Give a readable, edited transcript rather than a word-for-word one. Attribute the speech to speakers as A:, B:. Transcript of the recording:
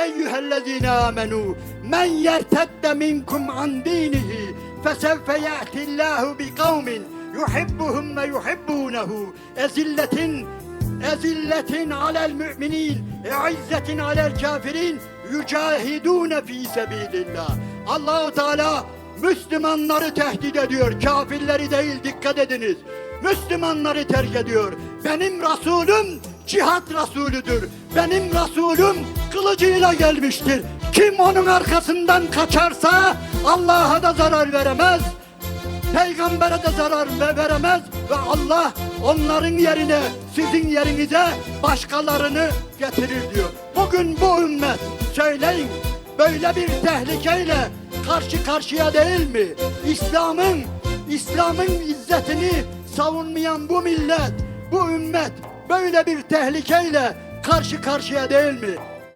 A: eyyühellezine amenu men yertedde minkum an dinihi fesevfe ya'tillahu bi kavmin yuhibbuhum ve yuhibbunehu ezilletin alel müminin izzetin alel kafirin yücahidune fi sebilillah. Allah-u Teala Müslümanları tehdit ediyor, kafirleri değil, dikkat ediniz. Müslümanları terk ediyor. Benim Resulüm cihat Resulüdür. Benim Resulüm kılıcıyla gelmiştir. Kim onun arkasından kaçarsa Allah'a da zarar veremez, Peygamber'e de zarar veremez ve Allah onların yerine, sizin yerinize başkalarını getirir diyor. Bugün bu ümmet, söyleyin, böyle bir tehlikeyle karşı karşıya değil mi? İslam'ın izzetini savunmayan bu millet, bu ümmet böyle bir tehlikeyle karşı karşıya değil mi?